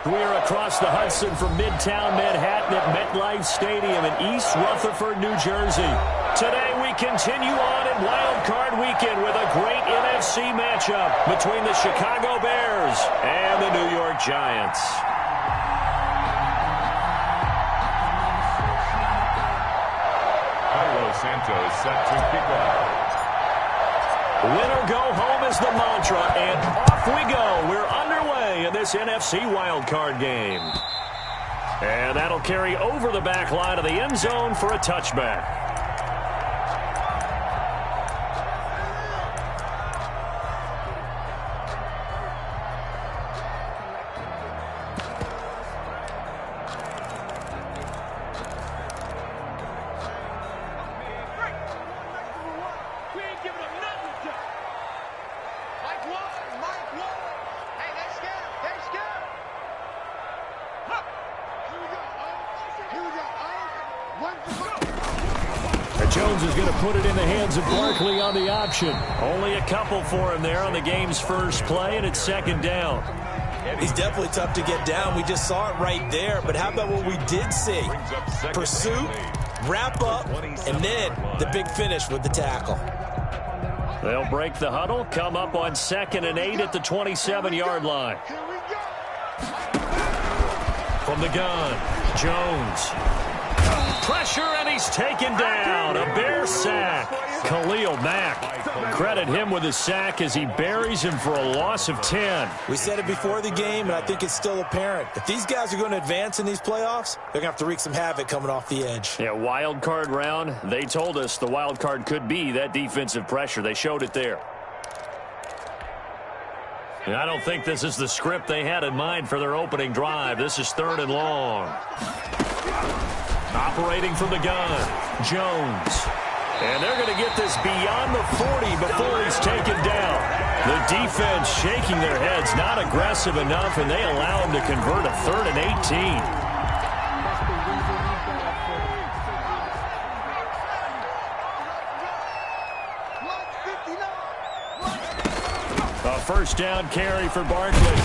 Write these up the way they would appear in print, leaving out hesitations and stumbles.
We are across the Hudson from Midtown Manhattan at MetLife Stadium in East Rutherford, New Jersey. Today we continue on in Wild Card Weekend with a great NFC matchup between the Chicago Bears and the New York Giants. Carlos Santos set to kick off. Win or go home is the mantra, and off we go. We're underway in this NFC wildcard game. And that'll carry over the back line of the end zone for a touchback. Jones is going to put it in the hands of Barkley on the option. Only a couple for him there on the game's first play, and it's second down. He's definitely tough to get down. We just saw it right there. But how about what we did see? Pursuit, wrap up, and then the big finish with the tackle. They'll break the huddle, come up on 2nd and 8 at the 27-yard line. From the gun, Jones. Pressure, and he's taken down. A Bear sack. Khalil Mack. Credit him with his sack as he buries him for a loss of 10. We said it before the game, and I think it's still apparent. If these guys are going to advance in these playoffs, they're going to have to wreak some havoc coming off the edge. Yeah, wild card round. They told us the wild card could be that defensive pressure. They showed it there. And I don't think this is the script they had in mind for their opening drive. This is 3rd and long. Operating from the gun, Jones. And they're going to get this beyond the 40 before he's taken down. The defense shaking their heads, not aggressive enough, and they allow him to convert a 3rd and 18. A first down carry for Barkley.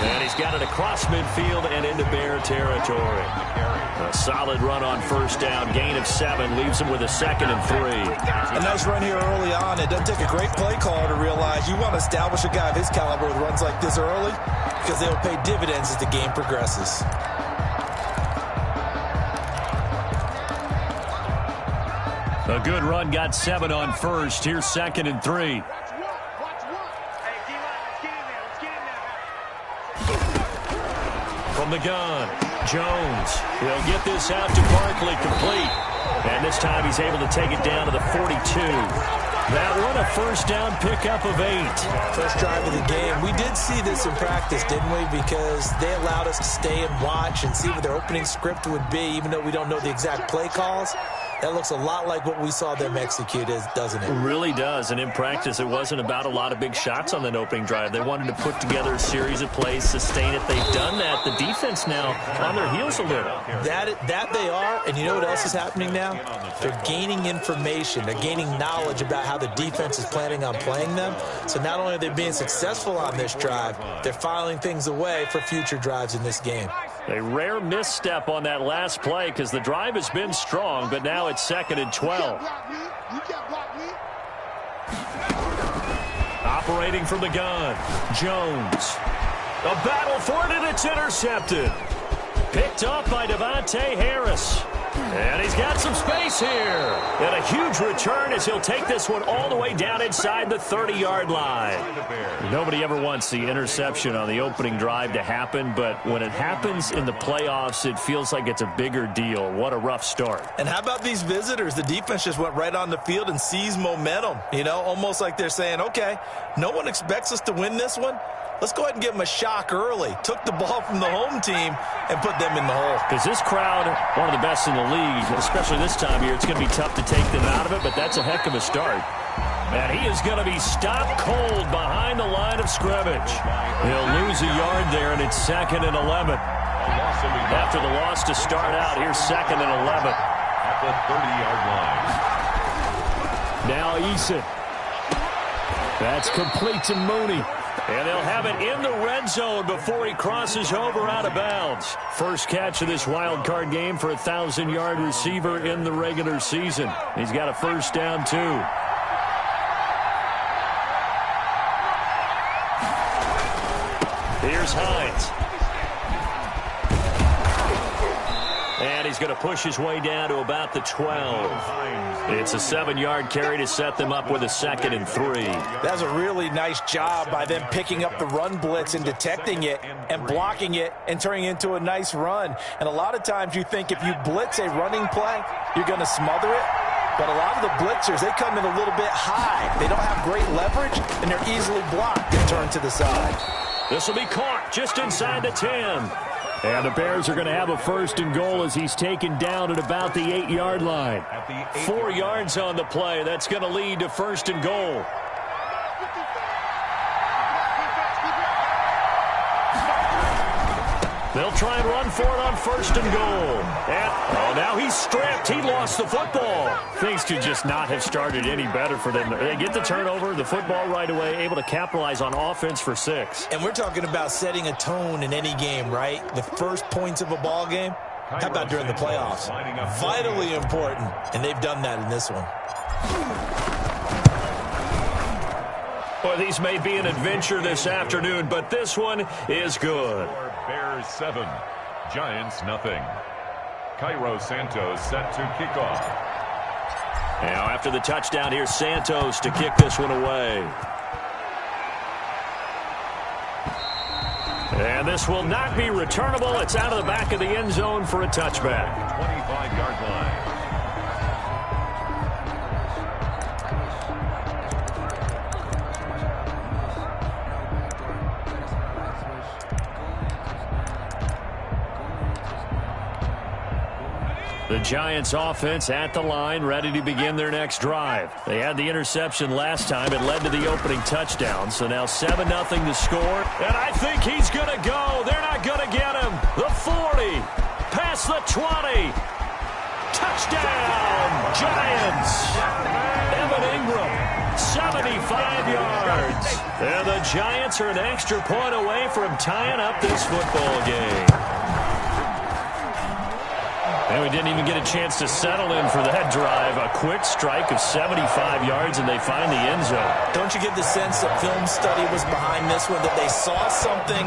And he's got it across midfield and into Bear territory. A solid run on first down. Gain of 7 leaves him with a 2nd and 3. A nice run here early on. It doesn't take a great play caller to realize you want to establish a guy of his caliber with runs like this early because they'll pay dividends as the game progresses. A good run, got 7 on first. Here's 2nd and 3. From the gun, Jones. He'll get this out to Barkley, complete. And this time he's able to take it down to the 42. That one a first down pickup of 8. First drive of the game. We did see this in practice, didn't we? Because they allowed us to stay and watch and see what their opening script would be, even though we don't know the exact play calls. That looks a lot like what we saw them execute, doesn't it? It really does. And in practice, it wasn't about a lot of big shots on that opening drive. They wanted to put together a series of plays, sustain it. They've done that. The defense now on their heels a little. That they are. And you know what else is happening now? They're gaining information. They're gaining knowledge about how the defense is planning on playing them. So not only are they being successful on this drive, they're filing things away for future drives in this game. A rare misstep on that last play because the drive has been strong, but now it's 2nd and 12. Operating from the gun, Jones. A battle for it, and it's intercepted. Picked up by Devontae Harris. And he's got some space here. And a huge return as he'll take this one all the way down inside the 30-yard line. Nobody ever wants the interception on the opening drive to happen, but when it happens in the playoffs, it feels like it's a bigger deal. What a rough start. And how about these visitors? The defense just went right on the field and seized momentum. You know, almost like they're saying, okay, no one expects us to win this one. Let's go ahead and give them a shock early. Took the ball from the home team and put them in the hole. Because this crowd, one of the best in the league, especially this time of year, it's going to be tough to take them out of it, but that's a heck of a start. And he is going to be stopped cold behind the line of scrimmage. He'll lose a yard there, and it's 2nd and 11. After the loss to start out, here's 2nd and 11. At the 30-yard line. Now Eason. That's complete to Mooney. And they'll have it in the red zone before he crosses over out of bounds. First catch of this wild card game for a 1,000-yard receiver in the regular season. He's got a first down, too. Here's Hines. And he's going to push his way down to about the 12. It's a 7-yard carry to set them up with a 2nd and 3. That's a really nice job by them picking up the run blitz and detecting it and blocking it and turning it into a nice run. And a lot of times you think if you blitz a running play, you're going to smother it. But a lot of the blitzers, they come in a little bit high. They don't have great leverage, and they're easily blocked and turned to the side. This will be caught just inside the 10. And the Bears are going to have a 1st and goal as he's taken down at about the 8-yard line. 4 yards on the play. That's going to lead to 1st and goal. They'll try and run for it on 1st and goal. And, now he's stripped. He lost the football. Things could just not have started any better for them. They get the turnover, the football right away, able to capitalize on offense for 6. And we're talking about setting a tone in any game, right? The first points of a ball game. How about during the playoffs? Vitally important, and they've done that in this one. Well, these may be an adventure this afternoon, but this one is good. Bears 7, Giants nothing. Cairo Santos set to kick off. Now after the touchdown, here's Santos to kick this one away. And this will not be returnable. It's out of the back of the end zone for a touchback. 25-yard line. The Giants offense at the line, ready to begin their next drive. They had the interception last time. It led to the opening touchdown. So now 7-0 to score. And I think he's going to go. They're not going to get him. The 40. Past the 20. Touchdown, Giants. Evan Ingram, 75 yards. And the Giants are an extra point away from tying up this football game. And we didn't even get a chance to settle in for that drive. A quick strike of 75 yards, and they find the end zone. Don't you get the sense that film study was behind this one, that they saw something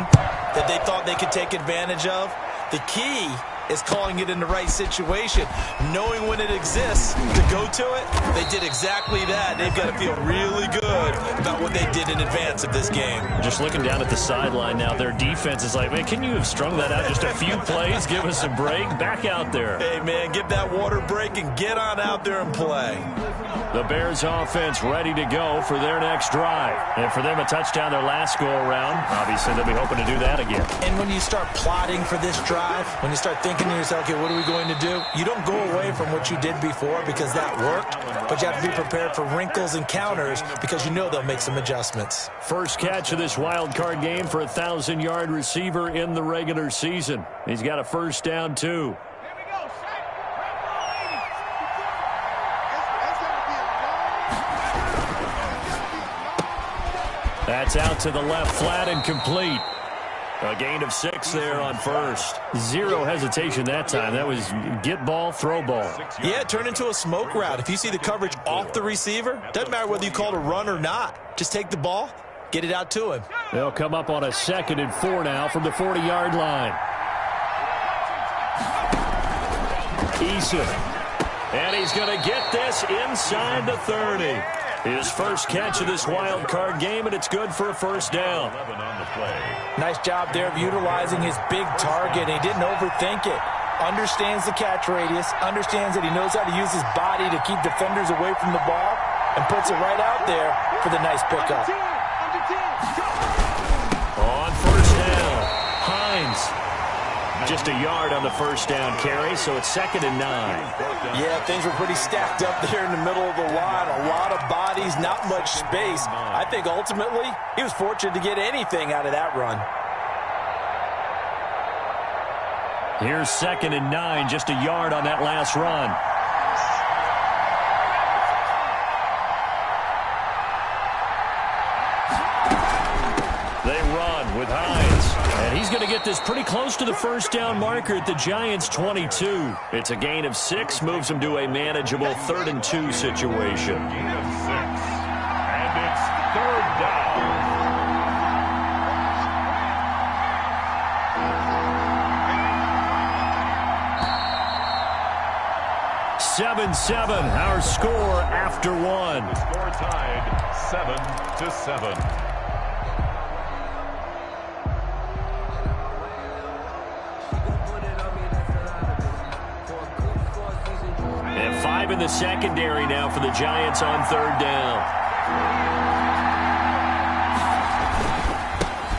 that they thought they could take advantage of? The key is calling it in the right situation, knowing when it exists to go to it. They did exactly that. They've got to feel really good about what they did in advance of this game. Just looking down at the sideline now, their defense is like, man, can you have strung that out just a few plays? Give us a break. Back out there. Hey, man, give that water break and get on out there and play. The Bears offense ready to go for their next drive. And for them, a touchdown their last go-around. Obviously, they'll be hoping to do that again. And when you start plotting for this drive, when you start thinking to yourself, okay, what are we going to do? You don't go away from what you did before because that worked, but you have to be prepared for wrinkles and counters because you know they'll make some adjustments. First catch of this wild card game for a 1,000-yard receiver in the regular season. He's got a first down, too. That's out to the left, flat and complete. A gain of 6 there on first. Zero hesitation that time. That was get ball, throw ball. Yeah, it turned into a smoke route. If you see the coverage off the receiver, doesn't matter whether you call it a run or not. Just take the ball, get it out to him. They'll come up on a 2nd and 4 now from the 40-yard line. Eason. And he's going to get this inside the 30. His first catch of this wild card game, and it's good for a first down. Nice job there of utilizing his big target. He didn't overthink it. Understands the catch radius, understands that he knows how to use his body to keep defenders away from the ball, and puts it right out there for the nice pickup. On first down, Hines. Just a yard on the first down carry, so it's 2nd and 9. Yeah, things were pretty stacked up there in the middle of the line. A lot of bodies, not much space. I think ultimately he was fortunate to get anything out of that run. Here's 2nd and 9, just a yard on that last run. with Hines. And he's going to get this pretty close to the first down marker at the Giants' 22. It's a gain of 6, moves them to a manageable 3rd and 2 situation. Gain of 6. And it's 3rd down. 7-7, our score after 1. The score tied 7-7. And 5 in the secondary now for the Giants on 3rd down.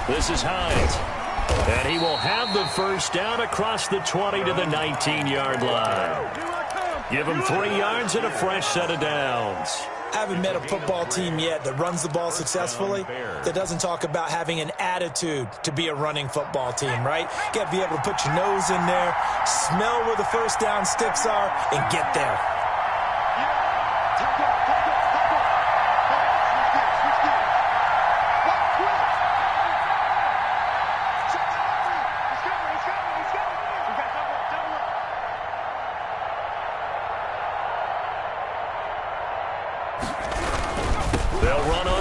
This is Hines. And he will have the first down across the 20 to the 19-yard line. Give him 3 yards and a fresh set of downs. I haven't met a football team yet that runs the ball successfully that doesn't talk about having an attitude to be a running football team, right? You got to be able to put your nose in there, smell where the first down sticks are, and get there.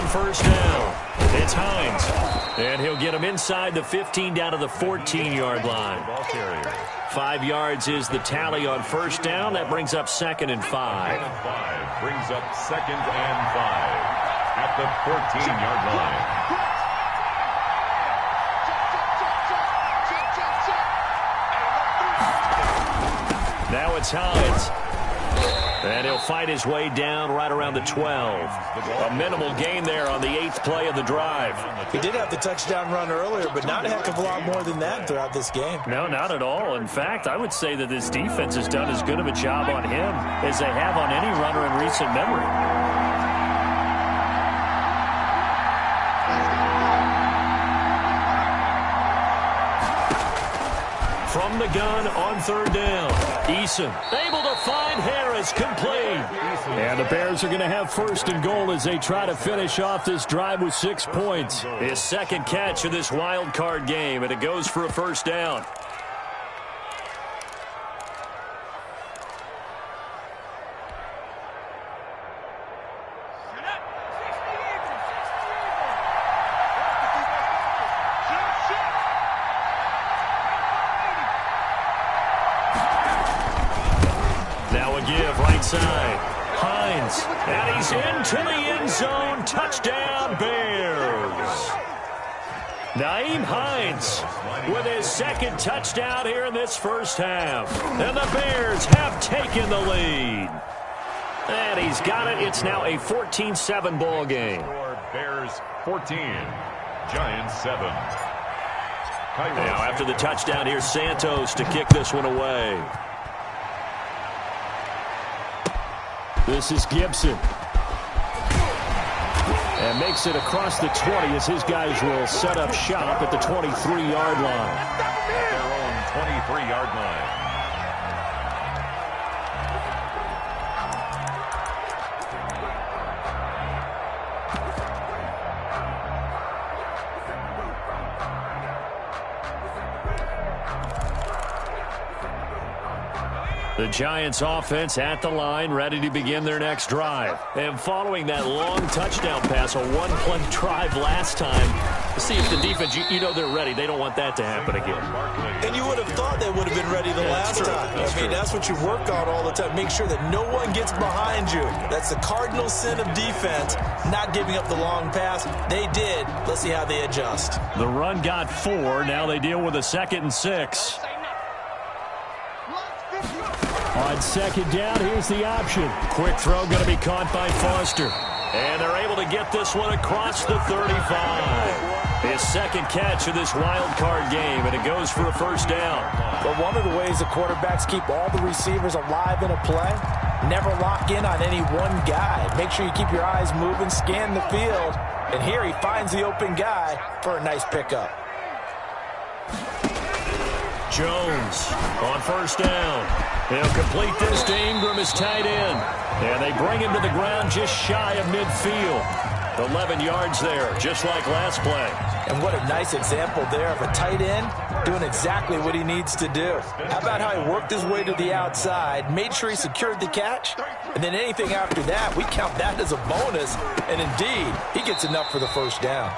First down. It's Hines. And he'll get him inside the 15 down to the 14-yard line. 5 yards is the tally on first down. That brings up 2nd and 5. Brings up 2nd and 5 at the 14-yard line. Now it's Hines. And he'll fight his way down right around the 12. A minimal gain there on the 8th play of the drive. He did have the touchdown run earlier, but not a heck of a lot more than that throughout this game. No, not at all. In fact, I would say that this defense has done as good of a job on him as they have on any runner in recent memory. From the gun on 3rd down. Eason able to find Harris, complete. And the Bears are going to have 1st and goal as they try to finish off this drive with 6 points. His 2nd catch of this wild card game, and it goes for a first down. Side. Hines, and he's into the end zone. Touchdown, Bears. Nyheim Hines with his 2nd touchdown here in this first half. And the Bears have taken the lead. And he's got it. It's now a 14-7 ball game. Bears 14, Giants 7. Now after the touchdown, here's Santos to kick this one away. This is Gibson. And makes it across the 20 as his guys will set up shop at the 23-yard line. At their own 23-yard line. The Giants offense at the line, ready to begin their next drive. And following that long touchdown pass, a one-play drive last time, see if the defense, you know they're ready. They don't want that to happen again. And you would have thought they would have been ready the last time. I mean, that's what you work on all the time. Make sure that no one gets behind you. That's the cardinal sin of defense, not giving up the long pass. They did. Let's see how they adjust. The run got 4. Now they deal with a 2nd and 6. On 2nd down, here's the option. Quick throw going to be caught by Foster. And they're able to get this one across the 35. His 2nd catch of this wild card game, and it goes for a first down. But one of the ways the quarterbacks keep all the receivers alive in a play, never lock in on any one guy. Make sure you keep your eyes moving, scan the field. And here he finds the open guy for a nice pickup. Jones on first down. He'll complete this to Ingram, his tight end. And they bring him to the ground just shy of midfield. 11 yards there, just like last play. And what a nice example there of a tight end doing exactly what he needs to do. How about how he worked his way to the outside, made sure he secured the catch, and then anything after that, we count that as a bonus. And indeed, he gets enough for the first down.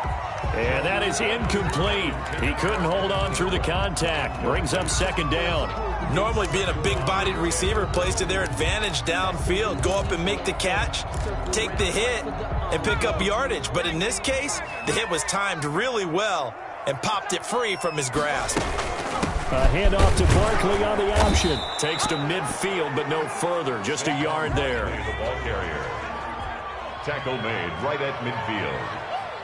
And that is incomplete. He couldn't hold on through the contact. Brings up second down. Normally being a big-bodied receiver plays to their advantage downfield. Go up and make the catch, take the hit, and pick up yardage. But in this case, the hit was timed really well and popped it free from his grasp. A handoff to Barkley on the option. Takes to midfield, but no further. Just a yard there. The ball carrier. Tackle made right at midfield.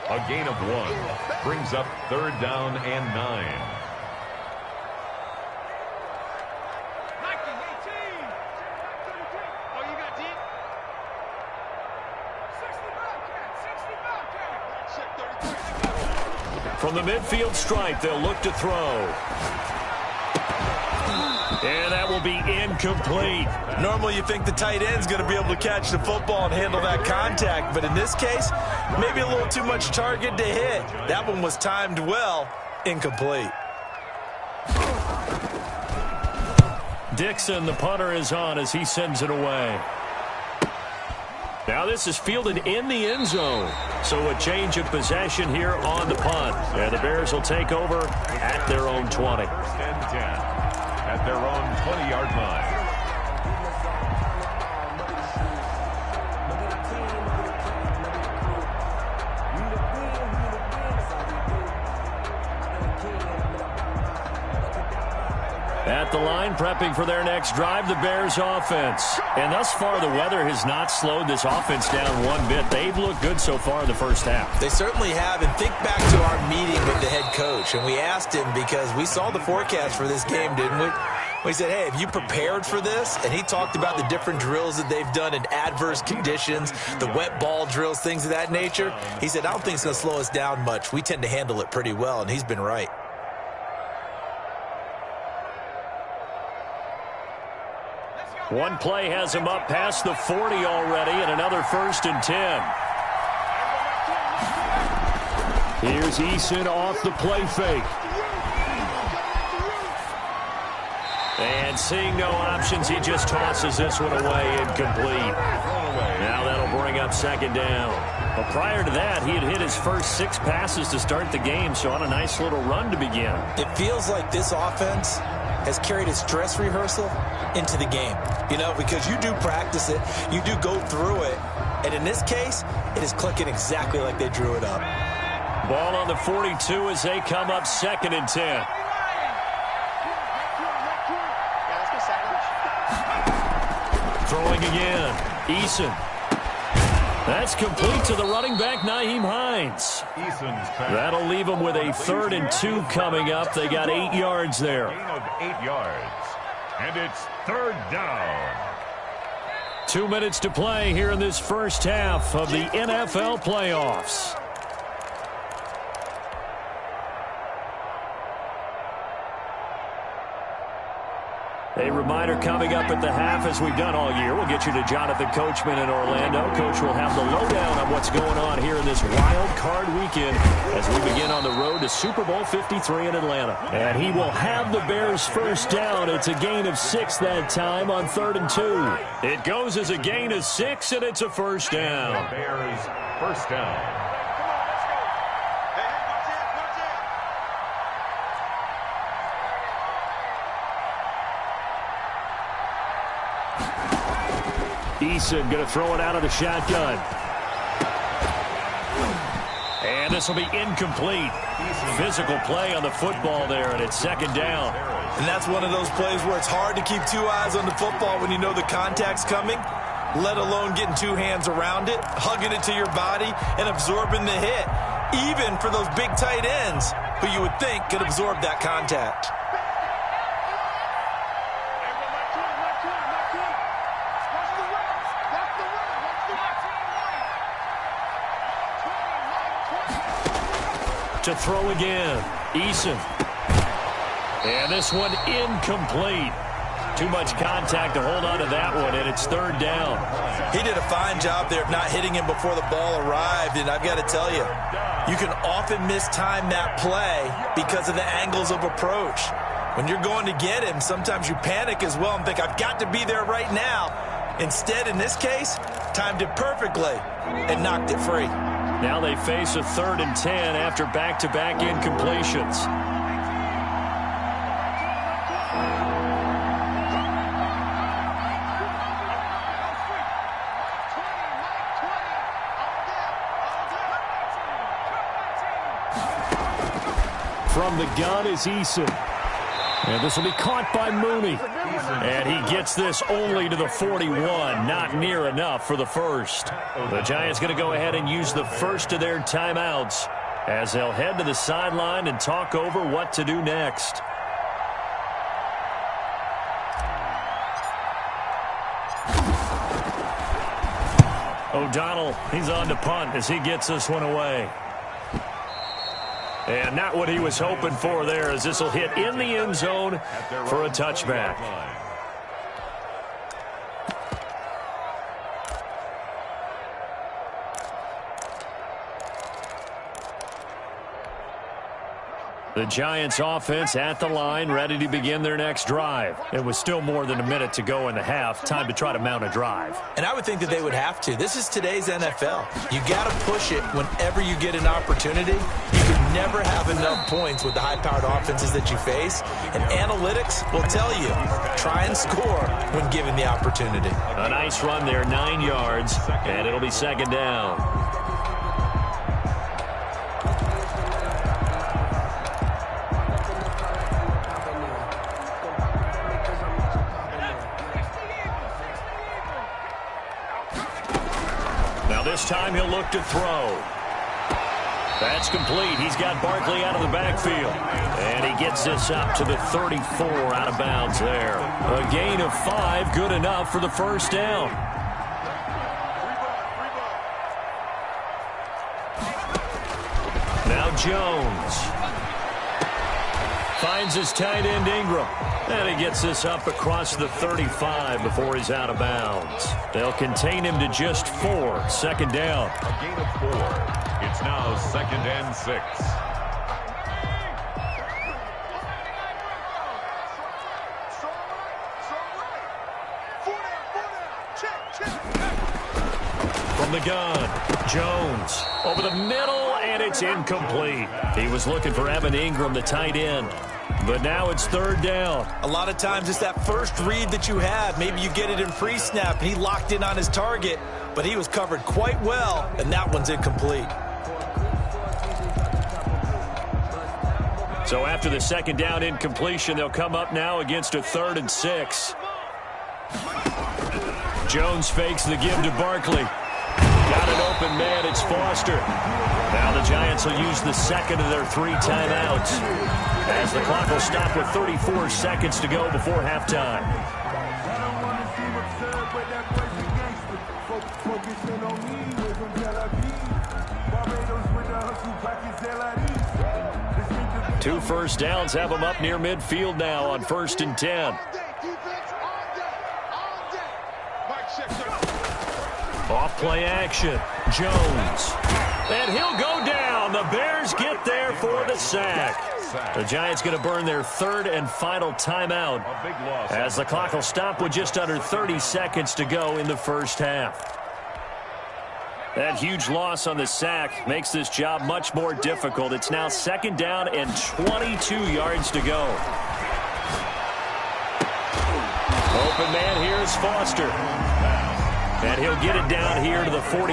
A gain of 1 brings up third down and 9. From the midfield stripe, they'll look to throw. And that will be incomplete. Normally you think the tight end's going to be able to catch the football and handle that contact, but in this case, maybe a little too much target to hit. That one was timed well, incomplete. Dixon, the punter, is on as he sends it away. Now this is fielded in the end zone. So a change of possession here on the punt. And the Bears will take over at their own 20. First and 10 at their own 20-yard line. At the line, prepping for their next drive, the Bears offense. And thus far, the weather has not slowed this offense down one bit. They've looked good so far in the first half. They certainly have. And think back to our meeting with the head coach. And we asked him because we saw the forecast for this game, didn't we? We said, hey, have you prepared for this? And he talked about the different drills that they've done in adverse conditions, the wet ball drills, things of that nature. He said, I don't think it's going to slow us down much. We tend to handle it pretty well, and he's been right. One play has him up past the 40 already, and another 1st and 10. Here's Eason off the play fake. And seeing no options, he just tosses this one away, incomplete. Now that'll bring up second down. But prior to that, he had hit his first 6 passes to start the game, so on a nice little run to begin. It feels like this offense has carried its dress rehearsal into the game, you know, because you do practice it, you do go through it, and in this case, it is clicking exactly like they drew it up. Ball on the 42 as they come up 2nd and 10. Throwing again, Eason. That's complete to the running back, Nyheim Hines. That'll leave them with a 3rd and 2 coming up. They got 8 yards there. Gain of 8 yards. And it's 3rd down. 2 minutes to play here in this first half of the NFL playoffs. A reminder coming up at the half, as we've done all year. We'll get you to Jonathan Coachman in Orlando. Coach will have the lowdown on what's going on here in this wild card weekend as we begin on the road to Super Bowl 53 in Atlanta. And he will have the Bears first down. It's a gain of 6 that time on 3rd and 2. It goes as a gain of 6, and it's a first down. Bears first down. Eason going to throw it out of the shotgun. And this will be incomplete. Physical play on the football there, and it's 2nd down. And that's one of those plays where it's hard to keep 2 eyes on the football when you know the contact's coming, let alone getting 2 hands around it, hugging it to your body, and absorbing the hit, even for those big tight ends who you would think could absorb that contact. To throw again, Eason. And this one incomplete. Too much contact to hold on to that one, and it's third down. He did a fine job there of not hitting him before the ball arrived, and I've got to tell you, you can often mistime that play because of the angles of approach. When you're going to get him, sometimes you panic as well and think, I've got to be there right now. Instead, in this case, timed it perfectly and knocked it free. Now they face a 3rd and 10 after back-to-back incompletions. From the gun is Eason. And this will be caught by Mooney. And he gets this only to the 41. Not near enough for the first. The Giants going to go ahead and use the first of their timeouts as they'll head to the sideline and talk over what to do next. O'Donnell, he's on to punt as he gets this one away. And not what he was hoping for there, as this will hit in the end zone for a touchback. The Giants offense at the line, ready to begin their next drive. It was still more than a minute to go in the half. Time to try to mount a drive. And I would think that they would have to. This is today's NFL. You got to push it whenever you get an opportunity. You can never have enough points with the high-powered offenses that you face. And analytics will tell you, try and score when given the opportunity. A nice run there, 9 yards, and it'll be second down. This time he'll look to throw. That's complete. He's got Barkley out of the backfield. And he gets this up to the 34 out of bounds there. A gain of 5, good enough for the first down. Now Jones finds his tight end Ingram. And he gets this up across the 35 before he's out of bounds. They'll contain him to just 4. Second down. A gain of 4. It's now 2nd and 6. From the gun, Jones over the middle, and it's incomplete. He was looking for Evan Ingram, the tight end. But now it's third down. A lot of times it's that first read that you have. Maybe you get it in pre-snap, and he locked in on his target, but he was covered quite well, and that one's incomplete. So after the second down incompletion, they'll come up now against a 3rd and 6. Jones fakes the give to Barkley. Got an open man, it's Foster. Now the Giants will use the second of their 3 timeouts, as the clock will stop with 34 seconds to go before halftime. Two first downs have them up near midfield now on 1st and 10. Off play action, Jones. And he'll go down. The Bears get there for the sack. The Giants going to burn their 3rd and final timeout as the clock will stop with just under 30 seconds to go in the first half. That huge loss on the sack makes this job much more difficult. It's now 2nd down and 22 yards to go. Open man here is Foster. And he'll get it down here to the 43.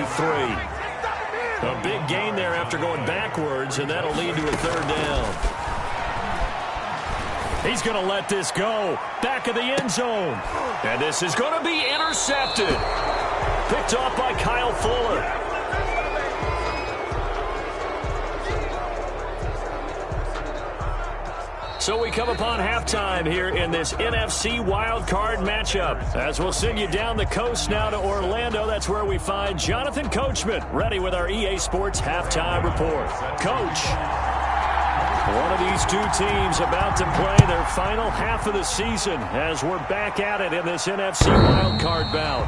A big gain there after going backwards, and that'll lead to a 3rd down. He's going to let this go. Back of the end zone. And this is going to be intercepted. Picked off by Kyle Fuller. So we come upon halftime here in this NFC wildcard matchup. As we'll send you down the coast now to Orlando, that's where we find Jonathan Coachman, ready with our EA Sports halftime report. Coach. One of these two teams about to play their final half of the season as we're back at it in this NFC wildcard bout.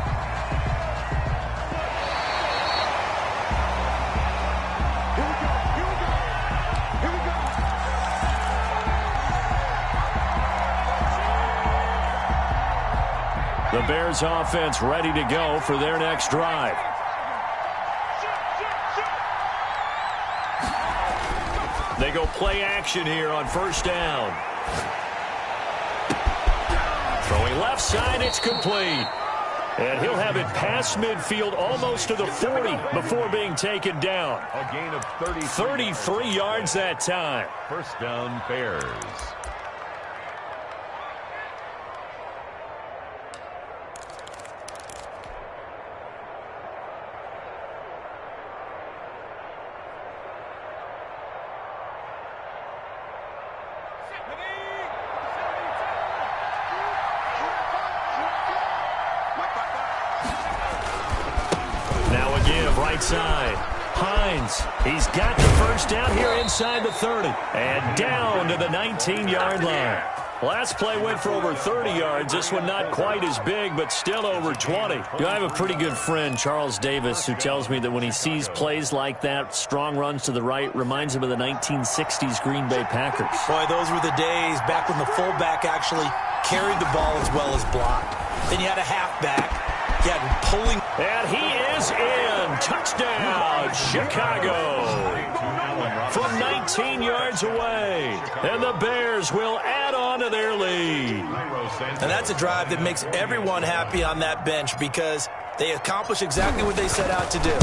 The Bears offense ready to go for their next drive. They go play action here on first down. Throwing left side, it's complete. And he'll have it past midfield almost to the 40 before being taken down. A gain of 33 yards that time. First down, Bears. Right side. Hines. He's got the first down here inside the 30. And down to the 19-yard line. Last play went for over 30 yards. This one not quite as big, but still over 20. I have a pretty good friend, Charles Davis, who tells me that when he sees plays like that, strong runs to the right, reminds him of the 1960s Green Bay Packers. Boy, those were the days back when the fullback actually carried the ball as well as blocked. Then you had a halfback. You had pulling. And he is in. Touchdown, Chicago. From 19 yards away. And the Bears will add on to their lead. And that's a drive that makes everyone happy on that bench because they accomplish exactly what they set out to do.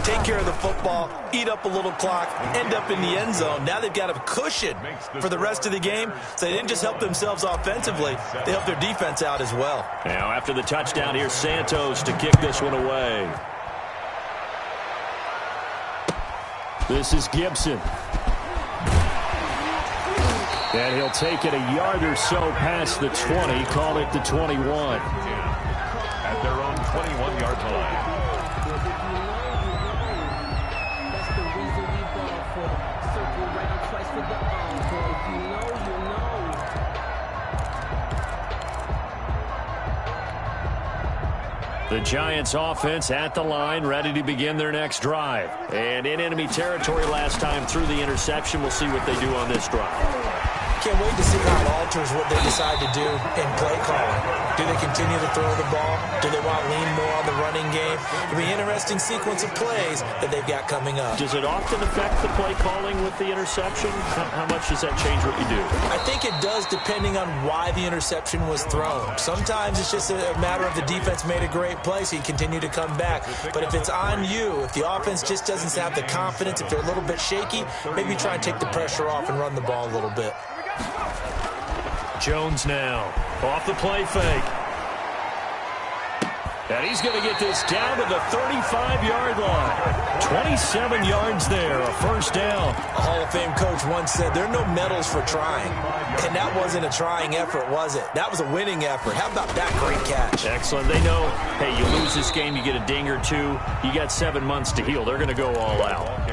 Take care of the football, eat up a little clock, end up in the end zone. Now they've got a cushion for the rest of the game. So they didn't just help themselves offensively, they helped their defense out as well. Now after the touchdown, here's Santos to kick this one away. This is Gibson. And he'll take it a yard or so past the 20, call it the 21. At their own 21-yard line. The Giants offense at the line, ready to begin their next drive. And in enemy territory last time through the interception. We'll see what they do on this drive. Can't wait to see how it alters what they decide to do in play calling. Do they continue to throw the ball? Do they want to lean more on the running game? It'll be an interesting sequence of plays that they've got coming up. Does it often affect the play calling with the interception? How much does that change what you do? I think it does depending on why the interception was thrown. Sometimes it's just a matter of the defense made a great play, so you continue to come back. But if it's on you, if the offense just doesn't have the confidence, if they're a little bit shaky, maybe try and take the pressure off and run the ball a little bit. Jones now off the play fake. And he's going to get this down to the 35-yard line. 27 yards there, a first down. A Hall of Fame coach once said there are no medals for trying. And that wasn't a trying effort, was it? That was a winning effort. How about that great catch? Excellent. They know, hey, you lose this game, you get a ding or two. You got 7 months to heal. They're going to go all out.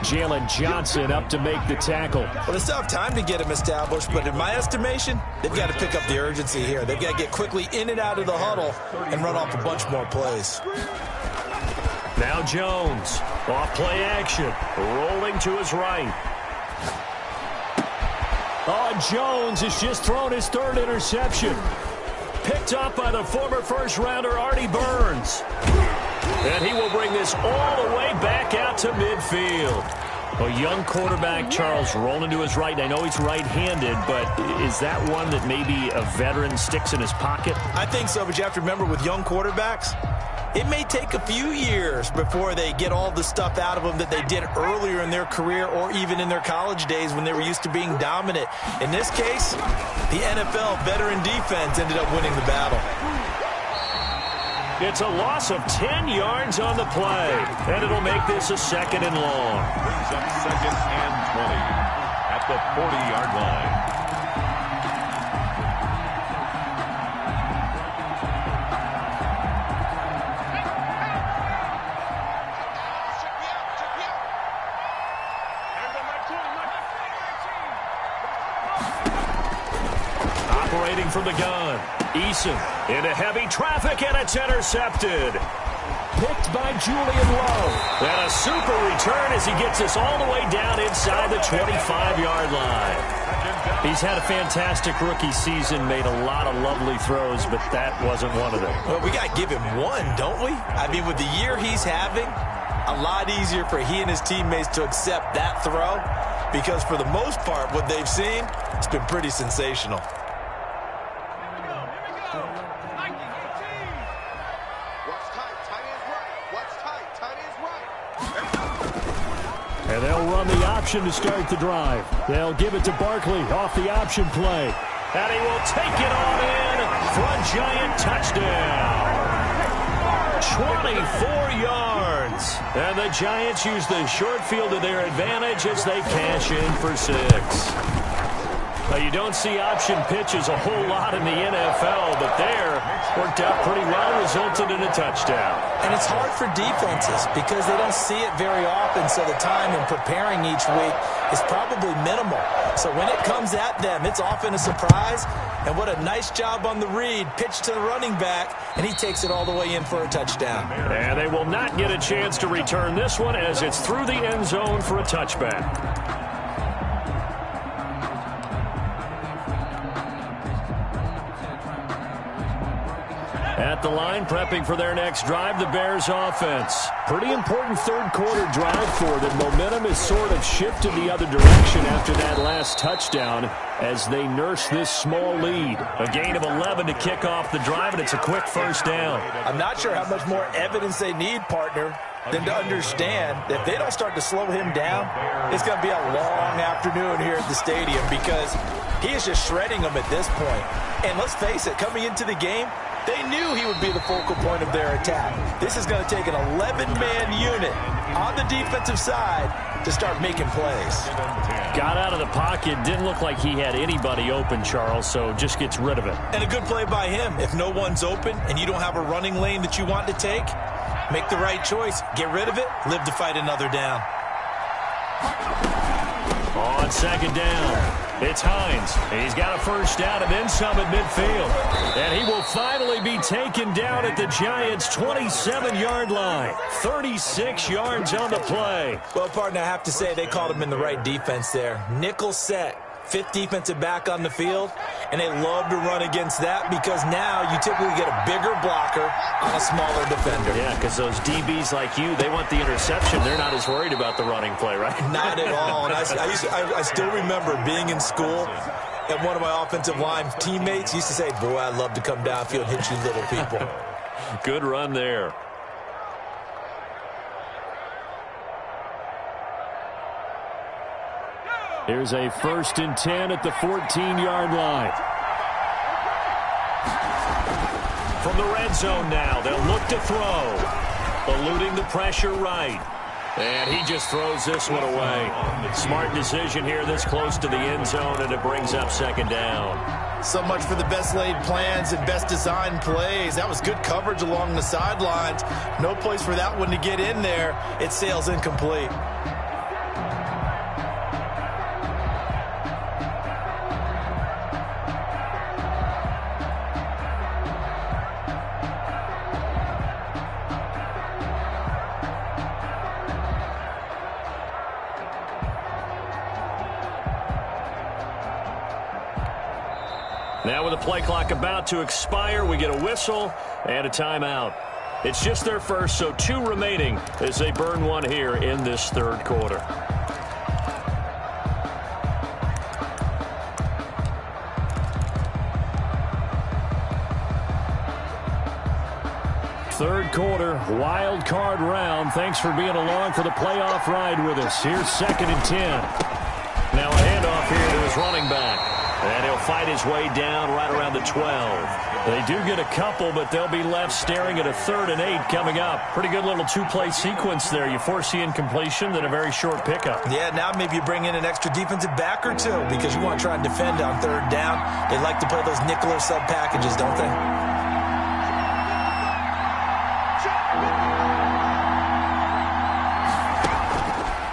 Jalen Johnson up to make the tackle. Well, they still have time to get him established, but in my estimation, they've got to pick up the urgency here. They've got to get quickly in and out of the huddle and run off a bunch more plays. Now Jones, off play action, rolling to his right. Oh, Jones has just thrown his third interception. Picked up by the former first-rounder Artie Burns. And he will bring this all the way back out to midfield. A young quarterback, Charles, rolling to his right. I know he's right-handed, but is that one that maybe a veteran sticks in his pocket? I think so, but you have to remember with young quarterbacks, it may take a few years before they get all the stuff out of them that they did earlier in their career or even in their college days when they were used to being dominant. In this case, the NFL veteran defense ended up winning the battle. It's a loss of 10 yards on the play, and it'll make this a second and long. Brings up second and 20 at the 40-yard line. throwing from the gun. Eason into heavy traffic, and it's intercepted. Picked by Julian Love. And a super return as he gets us all the way down inside the 25-yard line. He's had a fantastic rookie season, made a lot of lovely throws, but that wasn't one of them. Well, we got to give him one, don't we? I mean, with the year he's having, a lot easier for he and his teammates to accept that throw because for the most part, what they've seen, it's been pretty sensational. And they'll run the option to start the drive. They'll give it to Barkley off the option play. And he will take it on in for a giant touchdown. 24 yards. And the Giants use the short field to their advantage as they cash in for 6. You don't see option pitches a whole lot in the NFL, but there worked out pretty well, resulted in a touchdown. And it's hard for defenses because they don't see it very often, so the time in preparing each week is probably minimal. So when it comes at them, it's often a surprise. And what a nice job on the read. Pitch to the running back, and he takes it all the way in for a touchdown. And they will not get a chance to return this one as it's through the end zone for a touchback. At the line, prepping for their next drive, the Bears offense. Pretty important third quarter drive for them. Momentum has sort of shifted the other direction after that last touchdown as they nurse this small lead. A gain of 11 to kick off the drive, and it's a quick first down. I'm not sure how much more evidence they need, partner, than to understand that if they don't start to slow him down, it's going to be a long afternoon here at the stadium because he is just shredding them at this point. And let's face it, coming into the game, they knew he would be the focal point of their attack. This is going to take an 11-man unit on the defensive side to start making plays. Got out of the pocket, didn't look like he had anybody open, Charles, so just gets rid of it. And a good play by him. If no one's open and you don't have a running lane that you want to take, make the right choice. Get rid of it, live to fight another down. On second down, it's Hines. He's got a first down and then some at midfield. And he will finally be taken down at the Giants' 27-yard line. 36 yards on the play. Well, partner, I have to say they called him in the right defense there. Nickel set. Fifth defensive back on the field, and they love to run against that because now you typically get a bigger blocker on a smaller defender. Yeah, because those DBs like you, they want the interception. They're not as worried about the running play, right? Not at all. And I still remember being in school, and one of my offensive line teammates used to say, boy, I'd love to come downfield and hit you little people. Good run there. Here's a 1st and 10 at the 14-yard line. From the red zone now, they'll look to throw. Eluding the pressure right. And he just throws this one away. Smart decision here this close to the end zone, and it brings up second down. So much for the best laid plans and best designed plays. That was good coverage along the sidelines. No place for that one to get in there. It sails incomplete. Now with the play clock about to expire, we get a whistle and a timeout. It's just their first, so 2 remaining as they burn one here in this third quarter. Third quarter, wild card round. Thanks for being along for the playoff ride with us. Here's 2nd and 10. Now a handoff here to his running back. And he'll fight his way down right around the 12. They do get a couple, but they'll be left staring at a 3rd and 8 coming up. Pretty good little 2-play sequence there. You foresee incompletion, then a very short pickup. Yeah, now maybe you bring in an extra defensive back or 2 because you want to try and defend on 3rd down. They like to play those nickel or sub packages, don't they?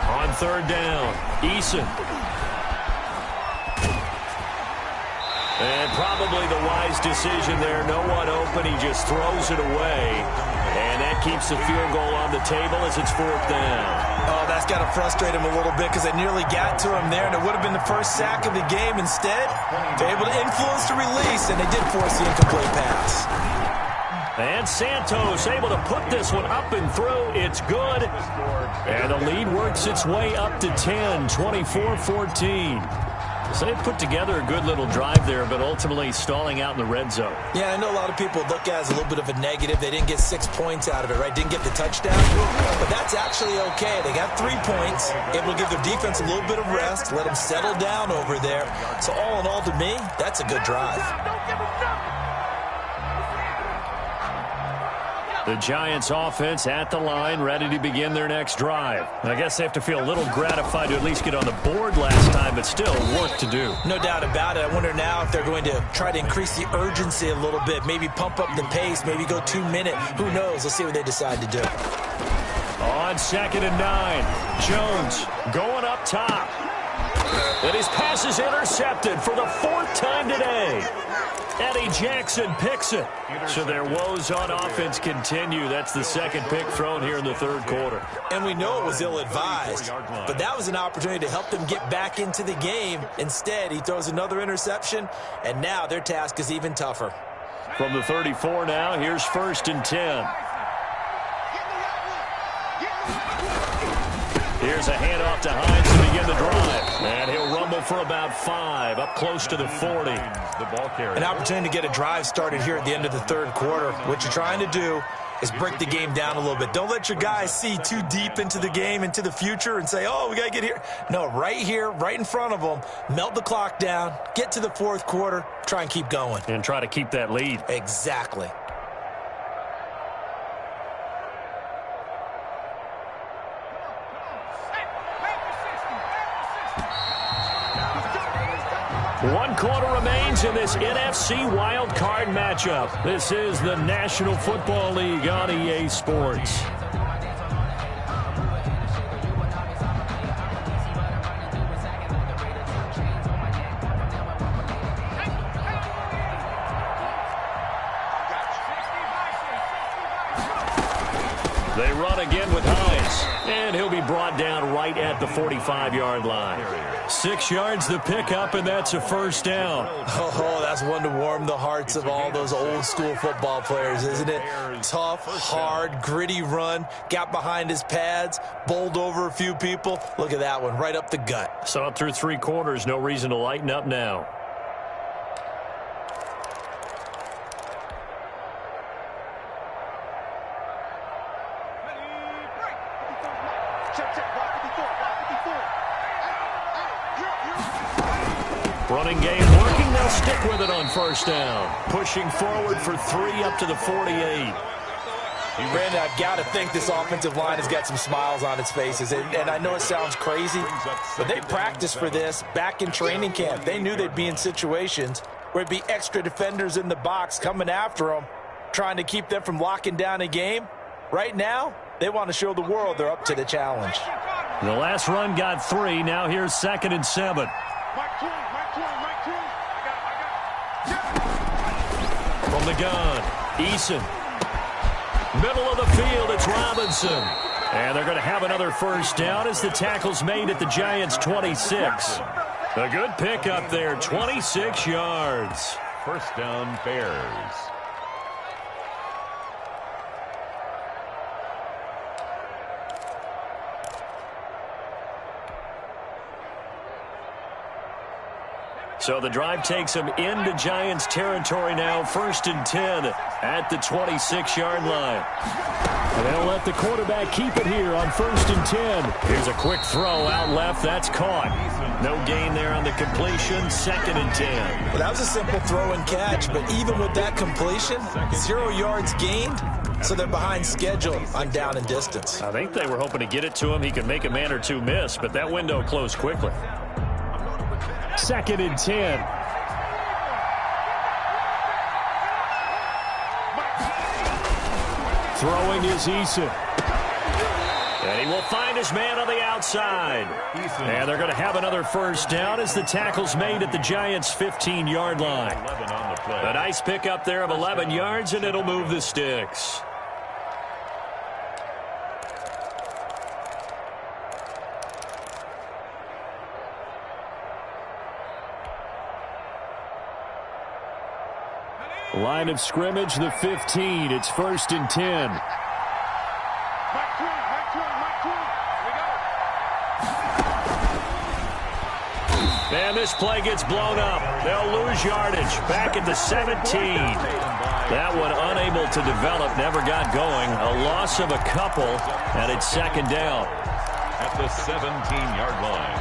On 3rd down, Eason. And probably the wise decision there. No one open. He just throws it away. And that keeps the field goal on the table as it's 4th down. Oh, that's got to frustrate him a little bit because they nearly got to him there, and it would have been the first sack of the game. Instead, they're able to influence the release, and they did force the incomplete pass. And Santos able to put this one up and through. It's good. And the lead works its way up to 10, 24-14. So they put together a good little drive there, but ultimately stalling out in the red zone. Yeah, I know a lot of people look at it as a little bit of a negative. They didn't get 6 points out of it, right? Didn't get the touchdown. But that's actually okay. They got 3 points, able to give their defense a little bit of rest, let them settle down over there. So all in all, to me, that's a good drive. The Giants offense at the line, ready to begin their next drive. I guess they have to feel a little gratified to at least get on the board last time, but still work to do. No doubt about it. I wonder now if they're going to try to increase the urgency a little bit, maybe pump up the pace, maybe go 2 minute. Who knows? Let's see what they decide to do. On 2nd and 9, Jones going up top. And his pass is intercepted for the 4th time today. Eddie Jackson picks it. So their woes on offense continue. That's the 2nd pick thrown here in the 3rd quarter. And we know it was ill-advised, but that was an opportunity to help them get back into the game. Instead, he throws another interception, and now their task is even tougher. From the 34 now, here's 1st and 10. Here's a handoff to Hines to begin the drive. And he'll rumble for about 5, up close to the 40. An opportunity to get a drive started here at the end of the 3rd quarter. What you're trying to do is break the game down a little bit. Don't let your guys see too deep into the game, into the future, and say, oh, we got to get here. No, right here, right in front of them, melt the clock down, get to the 4th quarter, try and keep going. And try to keep that lead. Exactly. One quarter remains in this NFC wildcard matchup. This is the National Football League on EA Sports. They run again with Hines, and he'll be brought down right at the 45-yard line. 6 yards the pickup, and that's a 1st down. Oh, that's one to warm the hearts of all those old-school football players, isn't it? Tough, hard, gritty run, got behind his pads, bowled over a few people. Look at that one, right up the gut. Saw it through 3 quarters, no reason to lighten up now. Running game working. They'll stick with it on 1st down. Pushing forward for 3 up to the 48. Brandon, I've got to think this offensive line has got some smiles on its faces. And I know it sounds crazy, but they practiced for this back in training camp. They knew they'd be in situations where it'd be extra defenders in the box coming after them, trying to keep them from locking down a game. Right now, they want to show the world they're up to the challenge. The last run got 3. Now here's 2nd and 7. From the gun, Eason. Middle of the field, it's Robinson. And they're going to have another 1st down as the tackle's made at the Giants' 26. A good pickup there, 26 yards. 1st down, Bears. So the drive takes them into Giants territory now. 1st and 10 at the 26-yard line. And they'll let the quarterback keep it here on 1st and 10. Here's a quick throw out left. That's caught. No gain there on the completion. 2nd and 10. Well, that was a simple throw and catch, but even with that completion, 0 yards gained, so they're behind schedule on down and distance. I think they were hoping to get it to him. He could make a man or two miss, but that window closed quickly. 2nd and 10. Throwing is Eason. And he will find his man on the outside. And they're going to have another first down as the tackle's made at the Giants' 15-yard line. A nice pickup there of 11 yards, and it'll move the sticks. Line of scrimmage, the 15. It's 1st and 10. And this play gets blown up. They'll lose yardage. Back at the 17. That one unable to develop, never got going. A loss of a couple, and it's 2nd down. At the 17-yard line.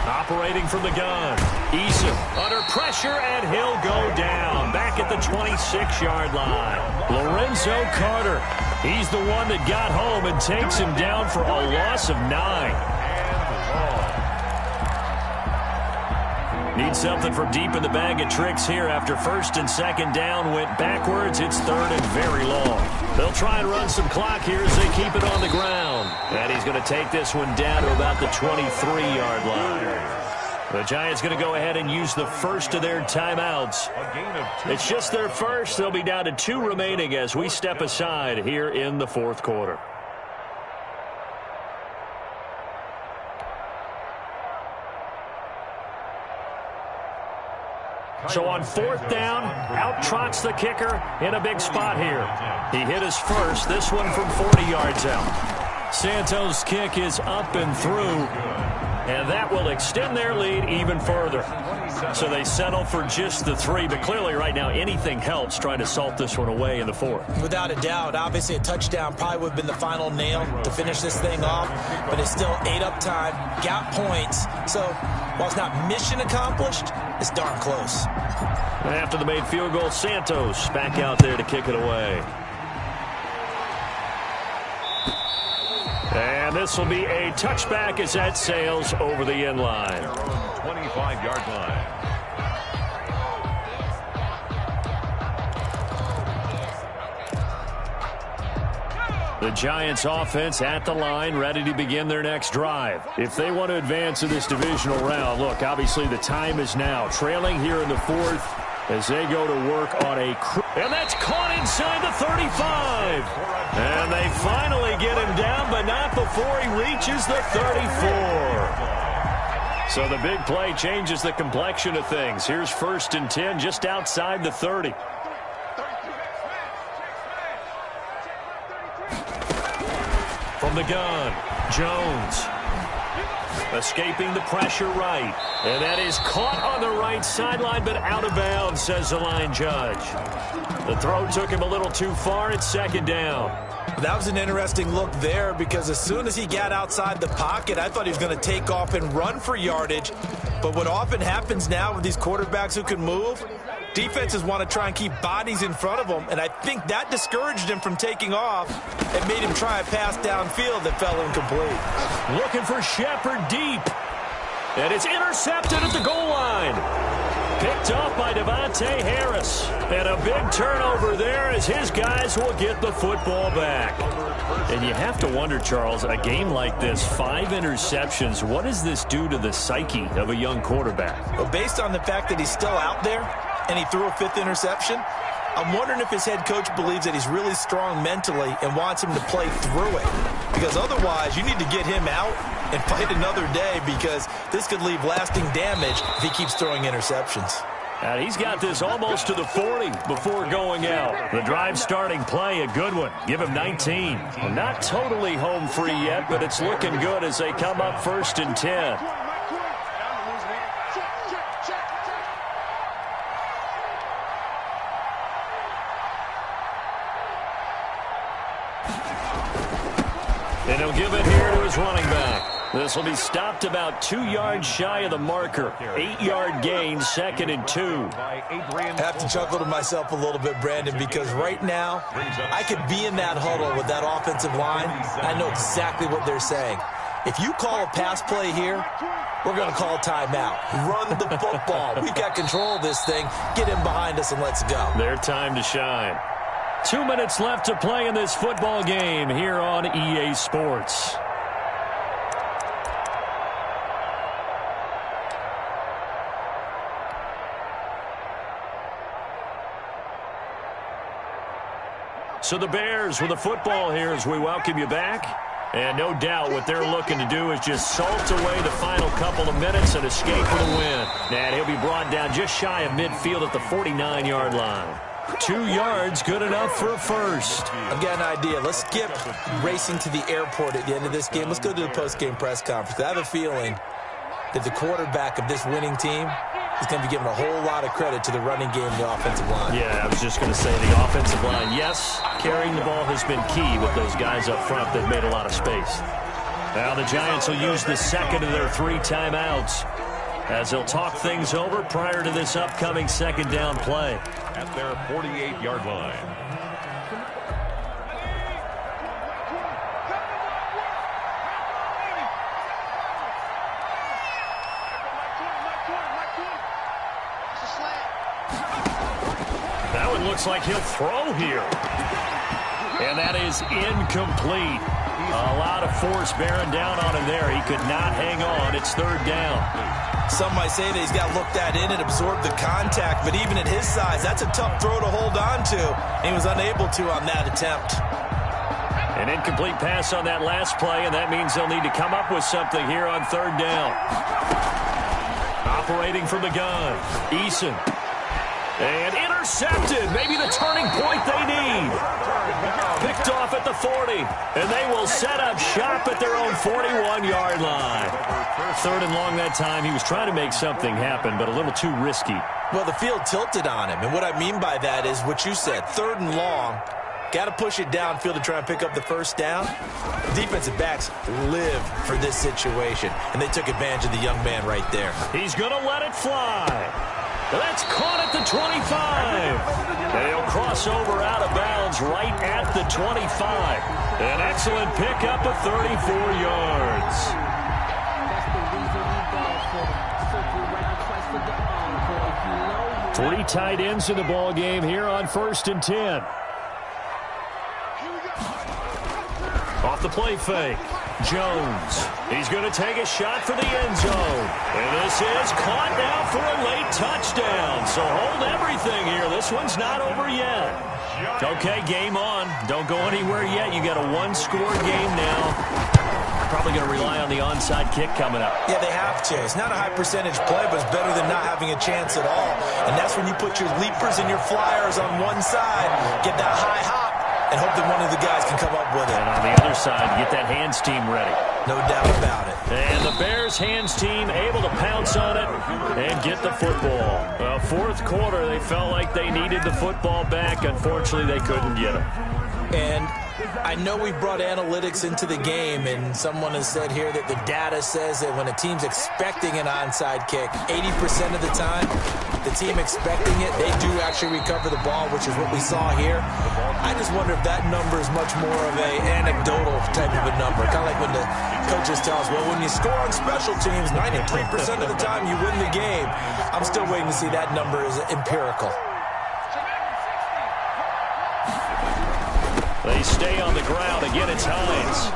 Operating from the gun. Eason under pressure, and he'll go down. Back at the 26-yard line. Lorenzo Carter. He's the one that got home and takes him down for a loss of 9. Need something from deep in the bag of tricks here after 1st and 2nd down went backwards. It's 3rd and very long. They'll try and run some clock here as they keep it on the ground. And he's going to take this one down to about the 23-yard line. The Giants going to go ahead and use the first of their timeouts. It's just their first. They'll be down to 2 remaining as we step aside here in the 4th quarter. So on 4th down, out trots the kicker in a big spot here. He hit his first, this one from 40 yards out. Santos' kick is up and through, and that will extend their lead even further. So they settle for just the 3, but clearly right now anything helps trying to salt this one away in the 4th. Without a doubt, obviously a touchdown probably would have been the final nail to finish this thing off, but it's still 8 up time, got points. So while it's not mission accomplished, it's darn close. And after the made field goal, Santos back out there to kick it away. And this will be a touchback as that sails over the end line. 25-yard line. The Giants offense at the line, ready to begin their next drive. If they want to advance in this divisional round, look, obviously the time is now. Trailing here in the 4th as they go to work on a... And that's caught inside the 35. And they finally get him down, but not before he reaches the 34. So the big play changes the complexion of things. Here's 1st and 10 just outside the 30. From the gun, Jones. Escaping the pressure right. And that is caught on the right sideline, but out of bounds, says the line judge. The throw took him a little too far. It's 2nd down. That was an interesting look there because as soon as he got outside the pocket, I thought he was going to take off and run for yardage. But what often happens now with these quarterbacks who can move, defenses want to try and keep bodies in front of them, and I think that discouraged him from taking off and made him try a pass downfield that fell incomplete. Looking for Shepard deep. And it's intercepted at the goal line. Picked off by Devontae Harris. And a big turnover there as his guys will get the football back. And you have to wonder, Charles, a game like this, 5 interceptions, what does this do to the psyche of a young quarterback? Well, based on the fact that he's still out there and he threw a 5th interception, I'm wondering if his head coach believes that he's really strong mentally and wants him to play through it. Because otherwise, you need to get him out and fight another day because this could leave lasting damage if he keeps throwing interceptions. And he's got this almost to the 40 before going out. The drive starting play, a good one. Give him 19. Not totally home free yet, but it's looking good as they come up 1st and 10. And he'll give it here to his running back. This will be stopped about 2 yards shy of the marker. 8-yard gain, 2nd and 2. I have to chuckle to myself a little bit, Brandon, because right now I could be in that huddle with that offensive line. I know exactly what they're saying. If you call a pass play here, we're going to call timeout. Run the football. We've got control of this thing. Get in behind us and let's go. Their time to shine. 2 minutes left to play in this football game here on EA Sports. So the Bears with the football here as we welcome you back. And no doubt what they're looking to do is just salt away the final couple of minutes and escape with a win. And he'll be brought down just shy of midfield at the 49-yard line. 2 yards, good enough for a first. I've got an idea. Let's skip racing to the airport at the end of this game. Let's go to the post-game press conference. I have a feeling that the quarterback of this winning team is going to be given a whole lot of credit to the running game and the offensive line. Yeah, I was just going to say the offensive line, yes, carrying the ball has been key with those guys up front that made a lot of space. Now the Giants will use the second of their 3 timeouts as they'll talk things over prior to this upcoming second down play. At their 48-yard line. That one looks like he'll throw here. And that is incomplete. A lot of force bearing down on him there. He could not hang on. It's 3rd down. Some might say that he's got to look that in and absorb the contact, but even at his size, that's a tough throw to hold on to. He was unable to on that attempt. An incomplete pass on that last play, and that means they'll need to come up with something here on 3rd down. Operating from the gun, Eason. And intercepted. Maybe the turning point they need. Picked off at the 40. And they will set up shop at their own 41-yard line. 3rd and long that time. He was trying to make something happen, but a little too risky. Well, the field tilted on him. And what I mean by that is what you said. 3rd and long. Got to push it downfield to try and pick up the first down. Defensive backs live for this situation. And they took advantage of the young man right there. He's going to let it fly. That's caught at the 25. And he'll cross over out of bounds right at the 25. An excellent pickup of 34 yards. 3 tight ends in the ball game here on 1st and 10. Off the play fake. Jones. He's going to take a shot for the end zone. And this is caught now for a late touchdown. So hold everything here. This one's not over yet. Okay, game on. Don't go anywhere yet. You got a 1-score game now. Probably going to rely on the onside kick coming up. Yeah, they have to. It's not a high percentage play, but it's better than not having a chance at all. And that's when you put your leapers and your flyers on one side, get that high hop, and hope that one of the guys can come up with it. And on the other side, get that hands team ready. No doubt about it. And the Bears hands team able to pounce on it and get the football. Well, 4th quarter, they felt like they needed the football back. Unfortunately, they couldn't get it. And I know we brought analytics into the game, and someone has said here that the data says that when a team's expecting an onside kick, 80% of the time, the team expecting it, they do actually recover the ball, which is what we saw here. I just wonder if that number is much more of an anecdotal type of a number. Kind of like when the coaches tell us, well, when you score on special teams, 93% of the time you win the game. I'm still waiting to see that number is empirical. They stay on the ground. Again, it's Hines.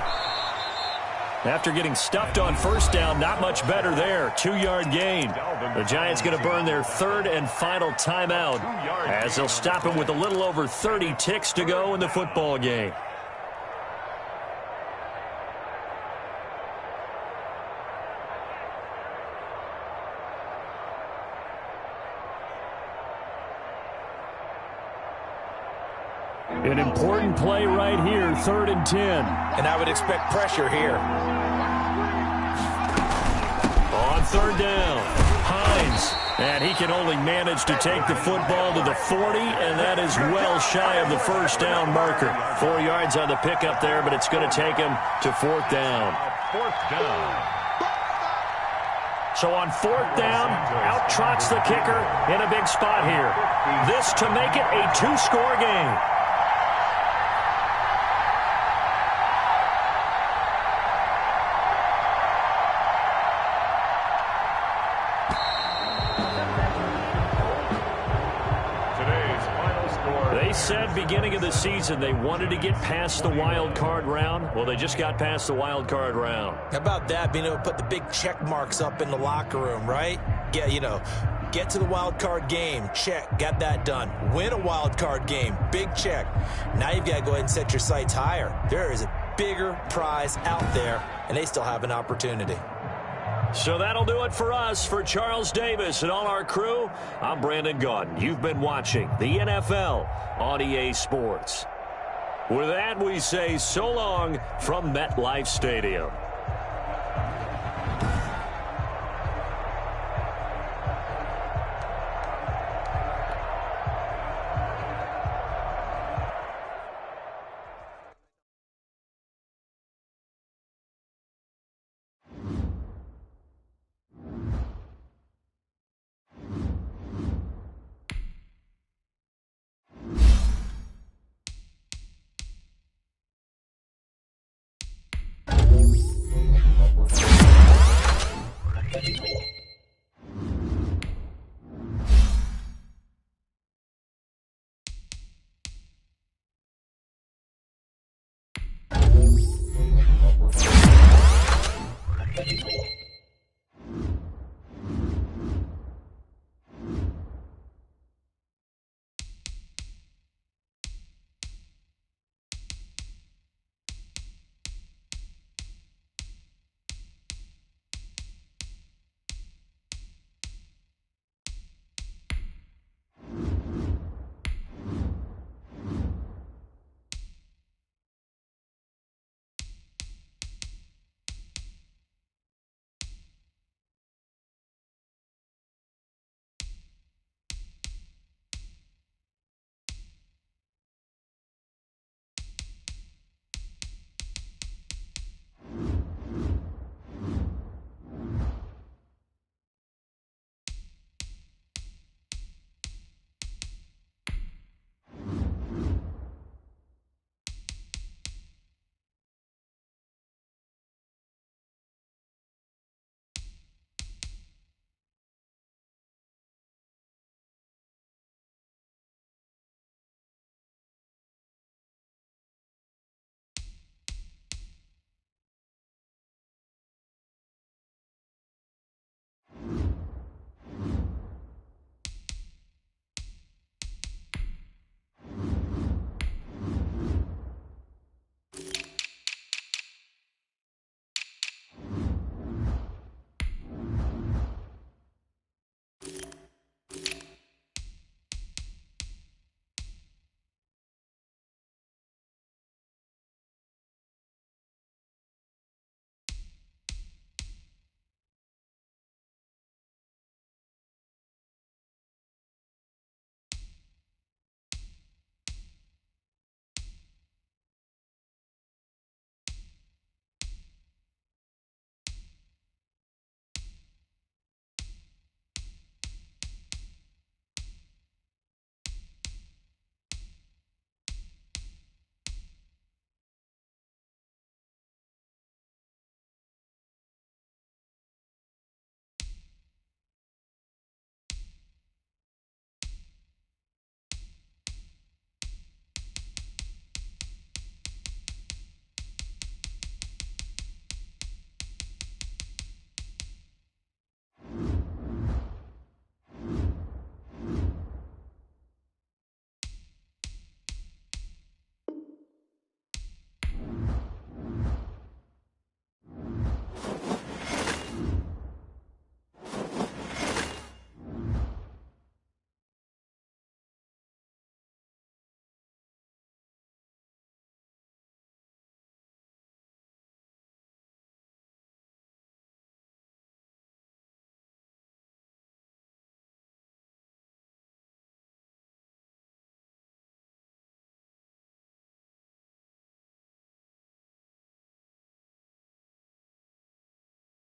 After getting stuffed on 1st down, not much better there. 2-yard gain. The Giants going to burn their 3rd and final timeout as they'll stop him with a little over 30 ticks to go in the football game. An important play right here, 3rd and 10. And I would expect pressure here. On 3rd down, Hines. And he can only manage to take the football to the 40, and that is well shy of the 1st down marker. 4 yards on the pickup there, but it's going to take him to 4th down. 4th down. So on 4th down, out trots the kicker in a big spot here. This to make it a 2-score game. They said beginning of the season they wanted to get past the wild card round. Well, they just got past the wild card round. How about that, being able to put the big check marks up in the locker room, right? Get to the wild card game, check, got that done. Win a wild card game, big check. Now you've got to go ahead and set your sights higher. There is a bigger prize out there, and they still have an opportunity. So that'll do it for us. For Charles Davis and all our crew, I'm Brandon Gaudin. You've been watching the NFL on EA Sports. With that, we say so long from MetLife Stadium. Thank you.